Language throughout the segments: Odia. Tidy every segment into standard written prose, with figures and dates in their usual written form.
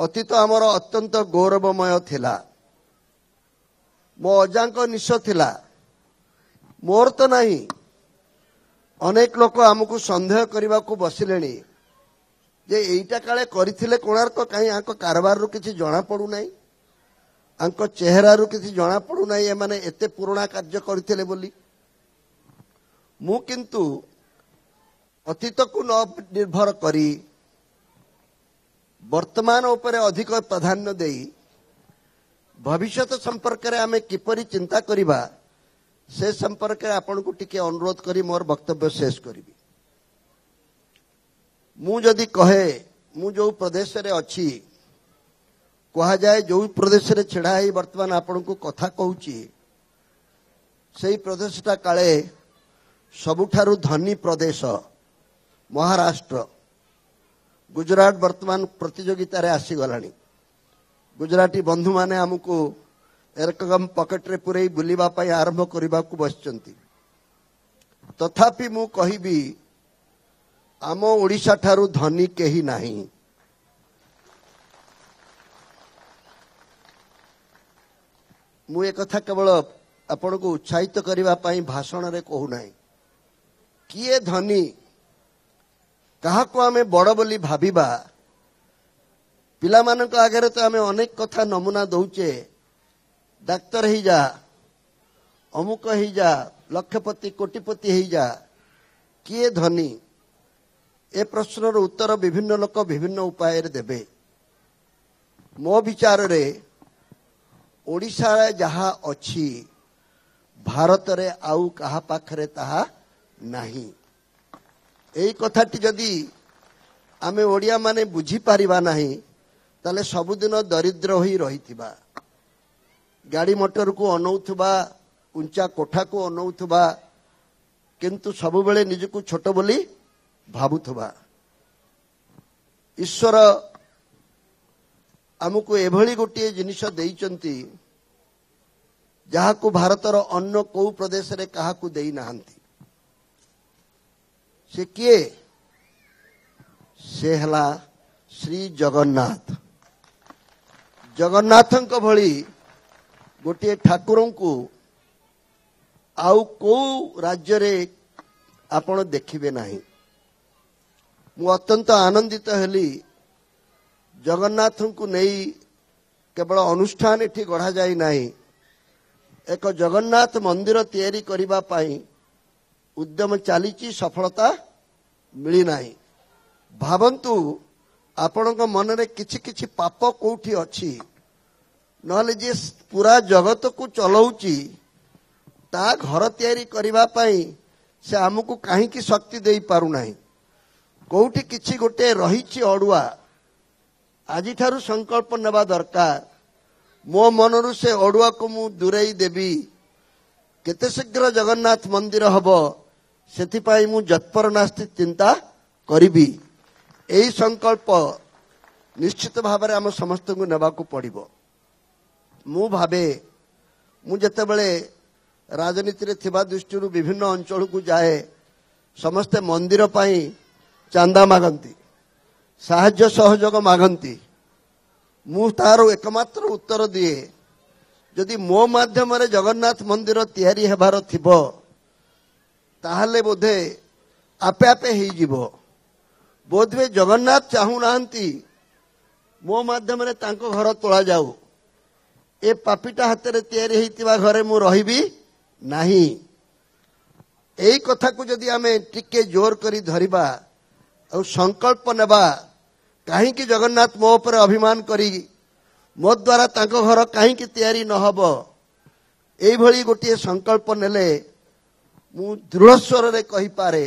ଅତୀତ ଆମର ଅତ୍ୟନ୍ତ ଗୌରବମୟ ଥିଲା। ମୋ ଅଜାଙ୍କ ନିଶ ଥିଲା, ମୋର ତ ନାହିଁ। ଅନେକ ଲୋକ ଆମକୁ ସନ୍ଦେହ କରିବାକୁ ବସିଲେଣି ଯେ ଏଇଟା କାଳେ କରିଥିଲେ କୋଣାର୍କ, କାହିଁ ଆଙ୍କ କାରବାରରୁ କିଛି ଜଣାପଡ଼ୁନାହିଁ, ଆଙ୍କ ଚେହେରାରୁ କିଛି ଜଣାପଡ଼ୁନାହିଁ ଏମାନେ ଏତେ ପୁରୁଣା କାର୍ଯ୍ୟ କରିଥିଲେ ବୋଲି। ମୁଁ କିନ୍ତୁ ଅତୀତକୁ ନ ନିର୍ଭର କରି ବର୍ତ୍ତମାନ ଉପରେ ଅଧିକ ପ୍ରାଧାନ୍ୟ ଦେଇ ଭବିଷ୍ୟତ ସମ୍ପର୍କରେ ଆମେ କିପରି ଚିନ୍ତା କରିବା ସେ ସମ୍ପର୍କରେ ଆପଣଙ୍କୁ ଟିକେ ଅନୁରୋଧ କରି ମୋର ବକ୍ତବ୍ୟ ଶେଷ କରିବି। ମୁଁ ଯଦି କହେ ମୁଁ ଯେଉଁ ପ୍ରଦେଶରେ ଅଛି, କୁହାଯାଏ ଯେଉଁ ପ୍ରଦେଶରେ ଛିଡ଼ା ହେଇ ବର୍ତ୍ତମାନ ଆପଣଙ୍କୁ କଥା କହୁଛି ସେହି ପ୍ରଦେଶଟା କାଳେ ସବୁଠାରୁ ଧନୀ ପ୍ରଦେଶ ମହାରାଷ୍ଟ୍ର। ଗୁଜରାଟ ବର୍ତ୍ତମାନ ପ୍ରତିଯୋଗିତାରେ ଆସିଗଲାଣି। ଗୁଜରାଟୀ ବନ୍ଧୁମାନେ ଆମକୁ ଏରକମ ପକେଟରେ ପୁରେଇ ବୁଲିବା ପାଇଁ ଆରମ୍ଭ କରିବାକୁ ବସିଛନ୍ତି। ତଥାପି ମୁଁ କହିବି ଆମ ଓଡ଼ିଶା ଠାରୁ ଧନୀ କେହି ନାହିଁ। ମୁଁ ଏକଥା କେବଳ ଆପଣଙ୍କୁ ଉତ୍ସାହିତ କରିବା ପାଇଁ ଭାଷଣରେ କହୁନାହିଁ। କିଏ ଧନୀ, କାହାକୁ ଆମେ ବଡ଼ ବୋଲି ଭାବିବା? ପିଲାମାନଙ୍କ ଆଗରେ ତ ଆମେ ଅନେକ କଥା ନମୁନା ଦଉଛେ, ଡାକ୍ତର ହେଇଯା, ଅମୁକ ହେଇଯା, ଲକ୍ଷପତି କୋଟିପତି ହେଇଯା। କିଏ ଧନୀ? ଏ ପ୍ରଶ୍ନର ଉତ୍ତର ବିଭିନ୍ନ ଲୋକ ବିଭିନ୍ନ ଉପାୟରେ ଦେବେ। ମୋ ବିଚାରରେ ଓଡ଼ିଶାରେ ଯାହା ଅଛି ଭାରତରେ ଆଉ କାହା ପାଖରେ ତାହା ନାହିଁ। ଏଇ କଥାଟି ଯଦି ଆମେ ଓଡ଼ିଆମାନେ ବୁଝିପାରିବା ନାହିଁ ତାହେଲେ ସବୁଦିନ ଦରିଦ୍ର ହୋଇ ରହିଥିବା, ଗାଡ଼ି ମଟରକୁ ଅନଉଥିବା, ଉଞ୍ଚା କୋଠାକୁ ଅନଉଥିବା, କିନ୍ତୁ ସବୁବେଳେ ନିଜକୁ ଛୋଟ ବୋଲି ଭାବୁଥିବା। ଈଶ୍ୱର ଆମକୁ ଏଭଳି ଗୋଟିଏ ଜିନିଷ ଦେଇଛନ୍ତି ଯାହାକୁ ଭାରତର ଅନ୍ୟ କୋଉ ପ୍ରଦେଶରେ କାହାକୁ ଦେଇନାହାନ୍ତି। ସେ କିଏ? ସେ ହେଲା ଶ୍ରୀ ଜଗନ୍ନାଥ। ଜଗନ୍ନାଥଙ୍କ ଭଳି ଗୋଟିଏ ଠାକୁରଙ୍କୁ ଆଉ କୋଉ ରାଜ୍ୟରେ ଆପଣ ଦେଖିବେ ନାହିଁ। ମୁଁ ଅତ୍ୟନ୍ତ ଆନନ୍ଦିତ ହେଲି ଜଗନ୍ନାଥଙ୍କୁ ନେଇ କେବଳ ଅନୁଷ୍ଠାନ ଏଠି ଗଢ଼ାଯାଇ ନାହିଁ, ଏକ ଜଗନ୍ନାଥ ମନ୍ଦିର ତିଆରି କରିବା ପାଇଁ ଉଦ୍ୟମ ଚାଲିଛି, ସଫଳତା ମିଳିନାହିଁ। ଭାବନ୍ତୁ ଆପଣଙ୍କ ମନରେ କିଛି କିଛି ପାପ କୋଉଠି ଅଛି, ନହେଲେ ଯିଏ ପୁରା ଜଗତକୁ ଚଲାଉଛି ତା ଘର ତିଆରି କରିବା ପାଇଁ ସେ ଆମକୁ କାହିଁକି ଶକ୍ତି ଦେଇପାରୁନାହିଁ? କୋଉଠି କିଛି ଗୋଟେ ରହିଛି ଅଡୁଆ। ଆଜିଠାରୁ ସଂକଳ୍ପ ନେବା ଦରକାର, ମୋ ମନରୁ ସେ ଅଡୁଆକୁ ମୁଁ ଦୂରେଇ ଦେବି। କେତେ ଶୀଘ୍ର ଜଗନ୍ନାଥ ମନ୍ଦିର ହବ ସେଥିପାଇଁ ମୁଁ ଯତ୍ପର ନାସ୍ତି ଚିନ୍ତା କରିବି। ଏହି ସଂକଳ୍ପ ନିଶ୍ଚିତ ଭାବରେ ଆମ ସମସ୍ତଙ୍କୁ ନେବାକୁ ପଡ଼ିବ। ମୁଁ ଭାବେ ମୁଁ ଯେତେବେଳେ ରାଜନୀତିରେ ଥିବା ଦୃଷ୍ଟିରୁ ବିଭିନ୍ନ ଅଞ୍ଚଳକୁ ଯାଏ, ସମସ୍ତେ ମନ୍ଦିର ପାଇଁ ଚାନ୍ଦା ମାଗନ୍ତି, ସାହାଯ୍ୟ ସହଯୋଗ ମାଗନ୍ତି। ମୁଁ ତାର ଏକମାତ୍ର ଉତ୍ତର ଦିଏ, ଯଦି ମୋ ମାଧ୍ୟମରେ ଜଗନ୍ନାଥ ମନ୍ଦିର ତିଆରି ହେବାର ଥିବ ତାହେଲେ ବୋଧେ ଆପେ ଆପେ ହେଇଯିବ। ବୋଧହୁଏ ଜଗନ୍ନାଥ ଚାହୁଁନାହାନ୍ତି ମୋ ମାଧ୍ୟମରେ ତାଙ୍କ ଘର ତୋଳାଯାଉ। ଏ ପାପିଟା ହାତରେ ତିଆରି ହେଇଥିବା ଘରେ ମୁଁ ରହିବି ନାହିଁ। ଏଇ କଥାକୁ ଯଦି ଆମେ ଟିକେ ଜୋର କରି ଧରିବା ଆଉ ସଂକଳ୍ପ ନେବା, କାହିଁକି ଜଗନ୍ନାଥ ମୋ ଉପରେ ଅଭିମାନ କରି ମୋ ଦ୍ୱାରା ତାଙ୍କ ଘର କାହିଁକି ତିଆରି ନହବ, ଏଇଭଳି ଗୋଟିଏ ସଂକଳ୍ପ ନେଲେ ମୁଁ ଦୃଢ଼ ସ୍ୱରରେ କହିପାରେ,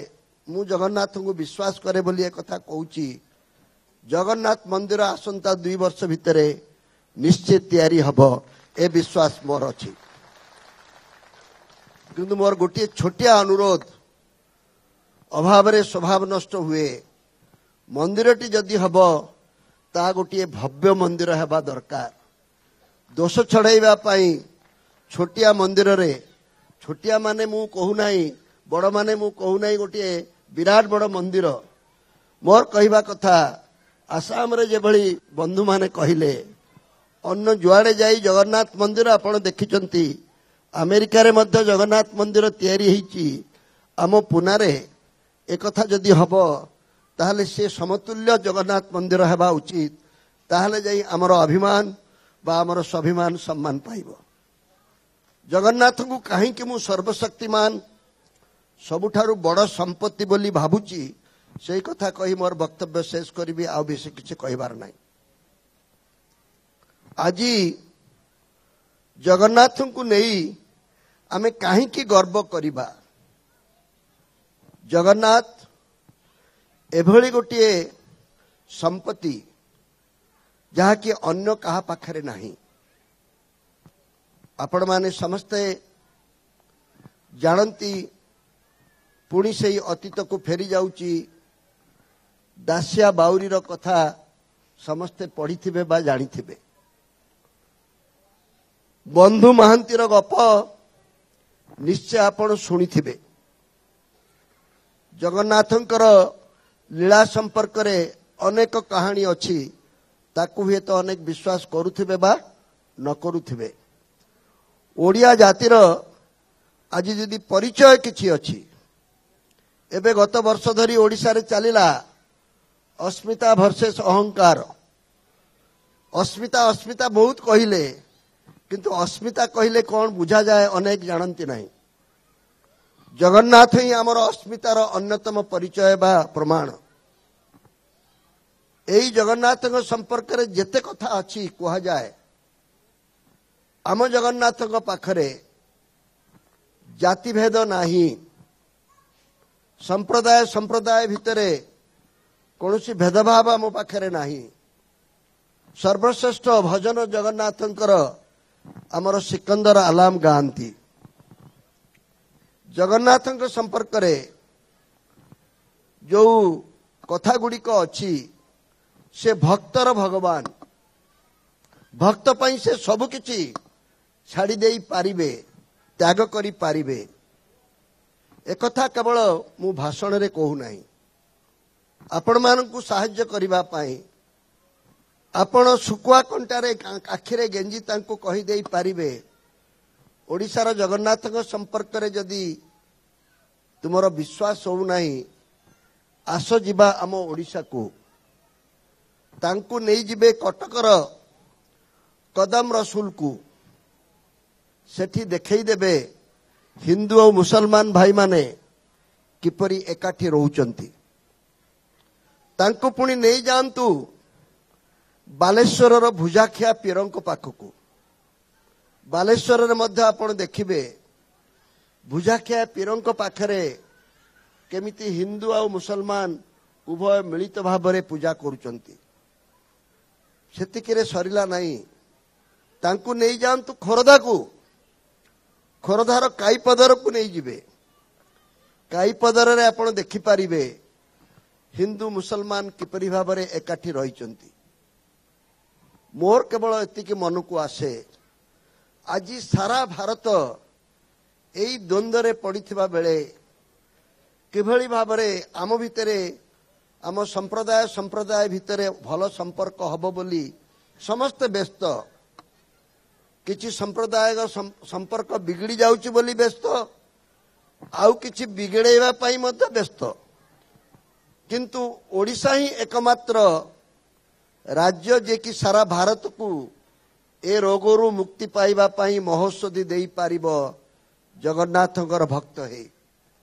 ମୁଁ ଜଗନ୍ନାଥଙ୍କୁ ବିଶ୍ୱାସ କରେ ବୋଲି ଏ କଥା କହୁଛି, ଜଗନ୍ନାଥ ମନ୍ଦିର ଆସନ୍ତା 2 ବର୍ଷ ଭିତରେ ନିଶ୍ଚିତ ତିଆରି ହବ, ଏ ବିଶ୍ୱାସ ମୋର ଅଛି। କିନ୍ତୁ ମୋର ଗୋଟିଏ ଛୋଟିଆ ଅନୁରୋଧ, ଅଭାବରେ ସ୍ୱଭାବ ନଷ୍ଟ ହୁଏ। ମନ୍ଦିରଟି ଯଦି ହବ ତାହା ଗୋଟିଏ ଭବ୍ୟ ମନ୍ଦିର ହେବା ଦରକାର। ଦୋଷ ଛଡ଼ାଇବା ପାଇଁ ଛୋଟିଆ ମନ୍ଦିରରେ, ଛୋଟିଆ ମାନେ ମୁଁ କହୁନାହିଁ, ବଡ଼ ମାନେ ମୁଁ କହୁନାହିଁ ଗୋଟିଏ ବିରାଟ ବଡ଼ ମନ୍ଦିର। ମୋର କହିବା କଥା आसाम रे जेभली बंधु माने कहले अन्य जुआड़े जाई जगन्नाथ मंदिर आपण देखिचंती अमेरिका रे मध्य जगन्नाथ मंदिर तैयारी होईची आम पुनारे एकथा जदि हब ताहले से समतुल्य जगन्नाथ मंदिर हेबा उचित ताहले जाई हमर अभिमान बा हमर स्वाभिमान सम्मान पाइबो। जगन्नाथ को कहीं कि मु सर्वशक्तिमान सबुठारु बड़ संपत्ति बोली भाबुची से कथा कही मोर वक्तव्य शेष करी आ बेसी किसी कहबार नहीं। आज जगन्नाथ को नहीं आमे कहीं कि गर्व करिबा। जगन्नाथ एभली गोटे संपत्ति जहा कि अन्य कहा पाखरे नहीं। आपण माने समस्ते जानती पुणी से अतीत को फेरी जाउची दासिया बाउरी रो कथा समस्ते पढ़ी थिबे बा जानी थिबे। बंधु महांती रो गप निश्चय आपण सुनी थिबे। जगन्नाथंकर लीला संपर्क रे अनेक कहानी अछि ताकू हे तो अनेक विश्वास करुथिबे बा न करुथिबे। ओडिया जातिर आज जदि परिचय किछि अछि एबे गत वर्ष धरी ओडिशा रे चलिला अस्मिता वर्सेस अहंकार। अस्मिता अस्मिता बहुत कहिले किंतु अस्मिता कहिले कौन बुझा जाए अनेक जानती नहीं। जगन्नाथ ही आमर अस्मितार अन्यतम परिचय बा प्रमाण। एई जगन्नाथ संपर्क रे जेते कथा अछि कहा जाए आम जगन्नाथ पाखरे जाति भेद नाही। संप्रदाय संप्रदाय भितरे कौनसी भेदभाव आम पाखरे नाही। सर्वश्रेष्ठ भजन जगन्नाथंकर आमर सिकंदर आलाम गांती। जगन्नाथंक संपर्क रे जो कथा गुड़िक अच्छी से भक्तर भगवान। भक्त पई से सब किछि छाड़ी देई पारिबे त्याग करी पारिबे। एक कथा केवल मु भाषण रे कहू नाही आपण मानकु सहाय्य करिबा पाई आपण सुकुआ कंटारे आखिरे गेंजी तांको कहि देई पारिबे। ओडिशार जगन्नाथक संपर्क रे जदि तुमर विश्वास हो नाही आस जिबा आम ओडिशा को तांको नहीं जिबे कटकर कदम रसूल को सेठी देखई देबे हिंदू और मुसलमान भाई माने किपरि एकाठी रहउचंती। तांको पुणी नहीं जानतु बालेश्वर भुजाखिया पीरंक पाखकू। बालेश्वर रे मध्य आपण देखिबे भुजाखिया पीरंक पाखरे केमिति हिंदू और मुसलमान उभय मिलित भावरे पूजा करूचंती। सेतिकिरे सरिला नहीं तांको नहीं जानतु खोरदा को। खोरधार काईपदर को नहीं जिबे। काईपदर रे आपण देखि पारिबे हिंदू मुसलमान किपरि भावरे एकाठी रहिचंती। मोर केवल एतिकी मन को आसे आज सारा भारत एई द्वंद्व रे पड़िथिबा बेले किभଳି भावरे आम भितरे आम संप्रदाय संप्रदाय भितरे भल संपर्क हब बोली समस्त व्यस्त। किछि संप्रदाय संपर्क बिगड़ी जाउची बोली व्यस्त आउ किछि बिगड़ेबा पाई मध्य व्यस्त। किंतु ओडिशा ही एकमात्र राज्य जे कि सारा भारत को ए रोगरु मुक्ति पाइबा पाई महौषधि देई पारिबो जगन्नाथंकर भक्त है।